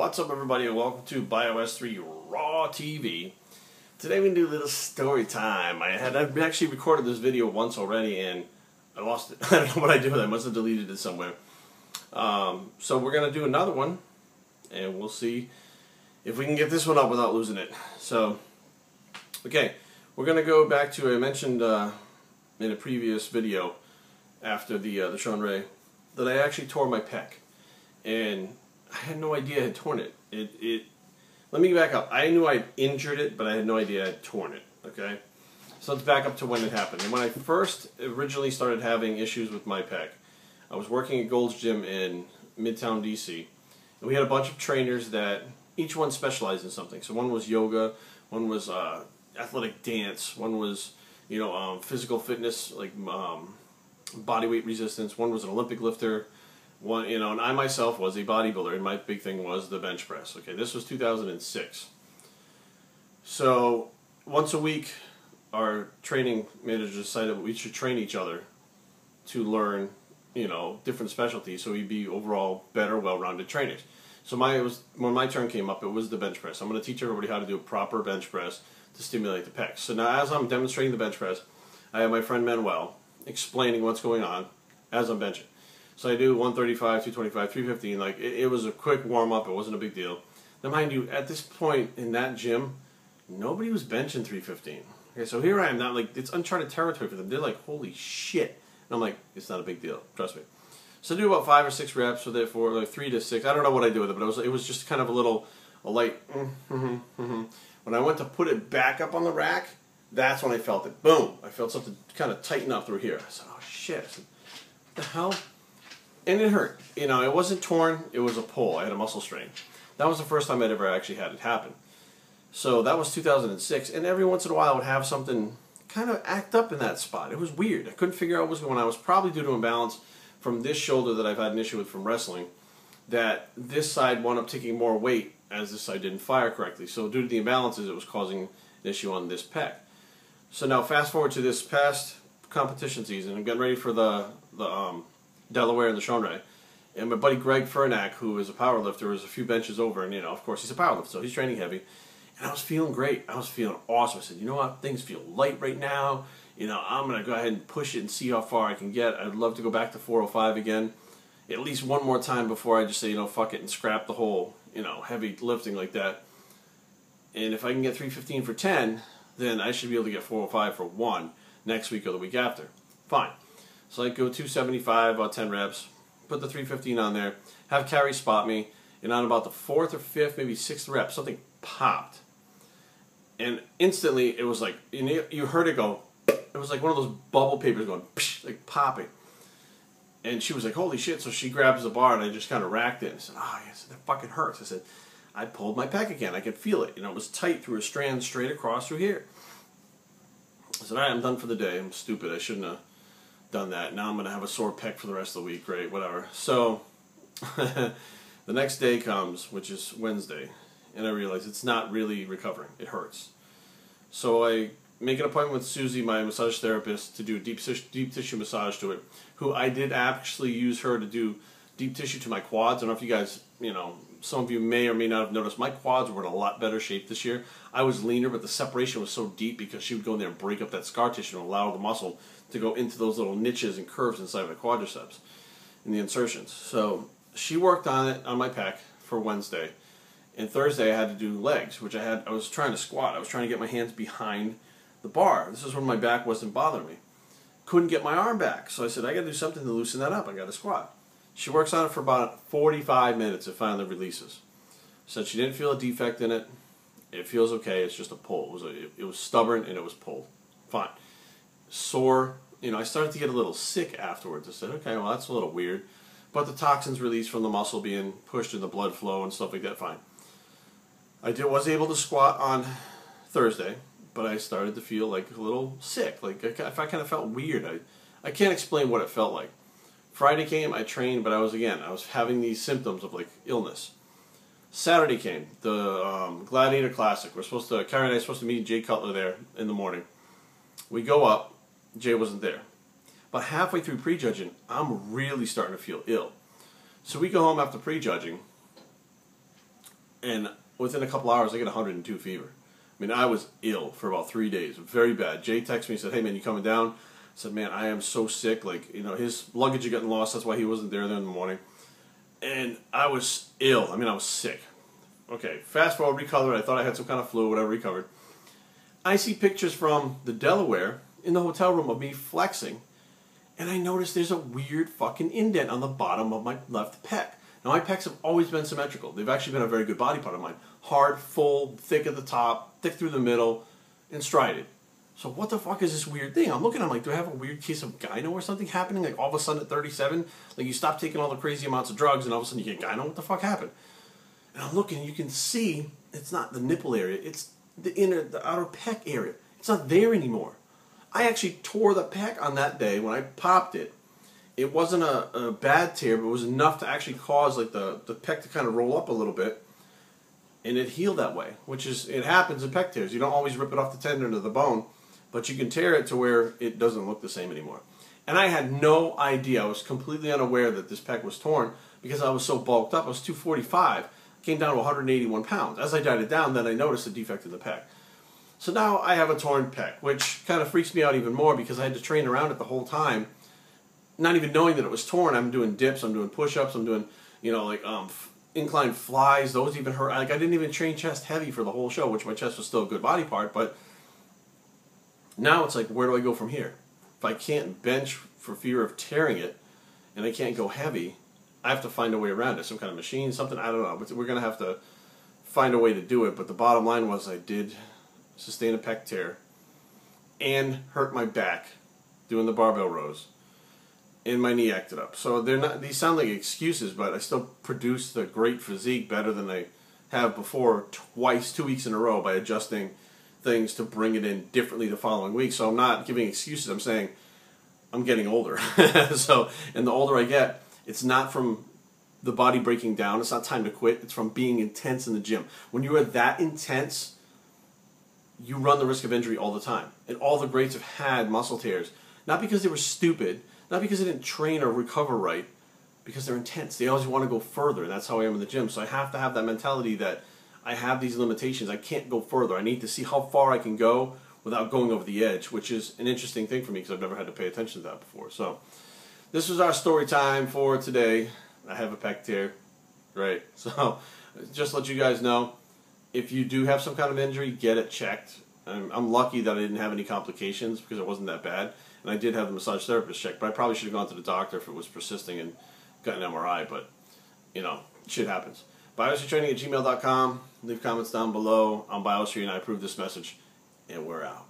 What's up, everybody, and welcome to BioS 3 Raw TV. Today we're going to do a little story time. I've actually recorded this video once already and I lost it. I don't know what I did with it. I must have deleted it somewhere. So we're going to do another one and we'll see if we can get this one up without losing it. So, okay, we're going to go back to, I mentioned in a previous video after the Sean Ray that I actually tore my pec. And I had no idea I had torn it. Let me back up. I knew I'd injured it, but I had no idea I'd torn it. Okay? So let's back up to when it happened. And when I first originally started having issues with my pec, I was working at Gold's Gym in Midtown, DC. And we had a bunch of trainers that each one specialized in something. So one was yoga, one was athletic dance, one was, physical fitness, like body weight resistance, one was an Olympic lifter. One, and I myself was a bodybuilder, and my big thing was the bench press. Okay, this was 2006. So once a week, our training manager decided we should train each other to learn, different specialties, so we'd be overall better, well-rounded trainers. So when my turn came up, it was the bench press. I'm going to teach everybody how to do a proper bench press to stimulate the pecs. So now, as I'm demonstrating the bench press, I have my friend Manuel explaining what's going on as I'm benching. So I do 135, 225, 315. Like it was a quick warm up. It wasn't a big deal. Now, mind you, at this point in that gym, nobody was benching 315. Okay, so here I am now. Like it's uncharted territory for them. They're like, "Holy shit!" And I'm like, "It's not a big deal. Trust me." So I do about 5 or 6 reps with it for like 3 to 6. I don't know what I do with it, but it was just kind of a light. When I went to put it back up on the rack, that's when I felt it. Boom! I felt something kind of tighten up through here. I said, "Oh shit!" I said, "What the hell?" And it hurt. It wasn't torn, it was a pull. I had a muscle strain. That was the first time I'd ever actually had it happen. So that was 2006, and every once in a while I would have something kind of act up in that spot. It was weird. I couldn't figure out what was going on. It was probably due to imbalance from this shoulder that I've had an issue with from wrestling, that this side wound up taking more weight as this side didn't fire correctly. So due to the imbalances, it was causing an issue on this pec. So now fast forward to this past competition season. I'm getting ready for the Delaware and the Sean Ray. And my buddy Greg Furnack, who is a power lifter, is a few benches over, and of course he's a power lifter, so he's training heavy. And I was feeling great. I was feeling awesome. I said, you know what, things feel light right now. I'm going to go ahead and push it and see how far I can get. I'd love to go back to 405 again, at least one more time before I just say, fuck it and scrap the whole, heavy lifting like that. And if I can get 315 for 10, then I should be able to get 405 for 1 next week or the week after. Fine. So I go 275, about 10 reps, put the 315 on there, have Carrie spot me, and on about the 4th or 5th, maybe 6th rep, something popped. And instantly, it was like, you heard it go, it was like one of those bubble papers going, psh, like popping. And she was like, holy shit, so she grabs the bar, and I just kind of racked it, and said, yes, that fucking hurts. I said, I pulled my pec again, I could feel it. It was tight through a strand straight across through here. I said, all right, I'm done for the day. I'm stupid, I shouldn't have done that. Now I'm going to have a sore pec for the rest of the week. Great, whatever. So the next day comes, which is Wednesday, and I realize it's not really recovering. It hurts. So I make an appointment with Susie, my massage therapist, to do a deep tissue massage to it, who I did actually use her to do deep tissue to my quads. I don't know if you guys, some of you may or may not have noticed, my quads were in a lot better shape this year. I was leaner, but the separation was so deep because she would go in there and break up that scar tissue and allow the muscle to go into those little niches and curves inside of the quadriceps in the insertions. So she worked on it on my pec for Wednesday. And Thursday I had to do legs, which I was trying to squat. I was trying to get my hands behind the bar. This is when my back wasn't bothering me. Couldn't get my arm back. So I said, I got to do something to loosen that up. I got to squat. She works on it for about 45 minutes. It finally releases. Said she didn't feel a defect in it. It feels okay. It's just a pull. It was stubborn and it was pulled. Fine. Sore. I started to get a little sick afterwards. I said, okay, well, that's a little weird. But the toxins released from the muscle being pushed in the blood flow and stuff like that, fine. I was able to squat on Thursday, but I started to feel like a little sick. Like I kind of felt weird. I can't explain what it felt like. Friday came, I trained, but I was having these symptoms of like illness. Saturday came, the Gladiator Classic. Carrie and I were supposed to meet Jay Cutler there in the morning. We go up. Jay wasn't there. But halfway through prejudging, I'm really starting to feel ill. So we go home after prejudging, and within a couple hours I get 102 fever. I mean, I was ill for about 3 days, very bad. Jay texted me and said, "Hey man, you coming down?" I said, "Man, I am so sick. Like, you know, his luggage had gotten lost. That's why he wasn't there in the morning." And I was ill. I mean, I was sick. Okay, fast forward, recovered. I thought I had some kind of flu, whatever, recovered. I see pictures from the Delaware in the hotel room of me flexing, and I noticed there's a weird fucking indent on the bottom of my left pec. Now, my pecs have always been symmetrical. They've actually been a very good body part of mine. Hard, full, thick at the top, thick through the middle, and strided. So what the fuck is this weird thing? I'm looking, I'm like, do I have a weird case of gyno or something happening? Like all of a sudden at 37, like you stop taking all the crazy amounts of drugs and all of a sudden you get gyno? What the fuck happened? And I'm looking, you can see it's not the nipple area, it's the outer pec area. It's not there anymore. I actually tore the pec on that day when I popped it. It wasn't a bad tear, but it was enough to actually cause like the pec to kind of roll up a little bit. And it healed that way, which is, it happens in pec tears. You don't always rip it off the tendon or the bone, but you can tear it to where it doesn't look the same anymore. And I had no idea. I was completely unaware that this pec was torn because I was so bulked up. I was 245, came down to 181 pounds. As I dieted down, then I noticed a defect in the pec. So now I have a torn pec, which kind of freaks me out even more because I had to train around it the whole time, not even knowing that it was torn. I'm doing dips, I'm doing push-ups, I'm doing, you know, like incline flies. Those even hurt. Like I didn't even train chest heavy for the whole show, which my chest was still a good body part, but now it's like, where do I go from here? If I can't bench for fear of tearing it, and I can't go heavy, I have to find a way around it. Some kind of machine, something, I don't know. But we're going to have to find a way to do it. But the bottom line was I did sustain a pec tear and hurt my back doing the barbell rows. And my knee acted up. So they're not, these sound like excuses, but I still produced a great physique, better than I have before, twice, 2 weeks in a row, by adjusting things to bring it in differently the following week. So I'm not giving excuses. I'm saying I'm getting older. So, and the older I get, it's not from the body breaking down. It's not time to quit. It's from being intense in the gym. When you are that intense, you run the risk of injury all the time. And all the greats have had muscle tears, not because they were stupid, not because they didn't train or recover right, because they're intense. They always want to go further, and that's how I am in the gym. So I have to have that mentality that I have these limitations. I can't go further. I need to see how far I can go without going over the edge, which is an interesting thing for me because I've never had to pay attention to that before. So this was our story time for today. I have a pec tear, right? So just to let you guys know, if you do have some kind of injury, get it checked. I'm lucky that I didn't have any complications because it wasn't that bad. And I did have the massage therapist check, but I probably should have gone to the doctor if it was persisting and got an MRI, but, you know, shit happens. Biohistrytraining@gmail.com. Leave comments down below. I'm Biohistory, and I approve this message, and we're out.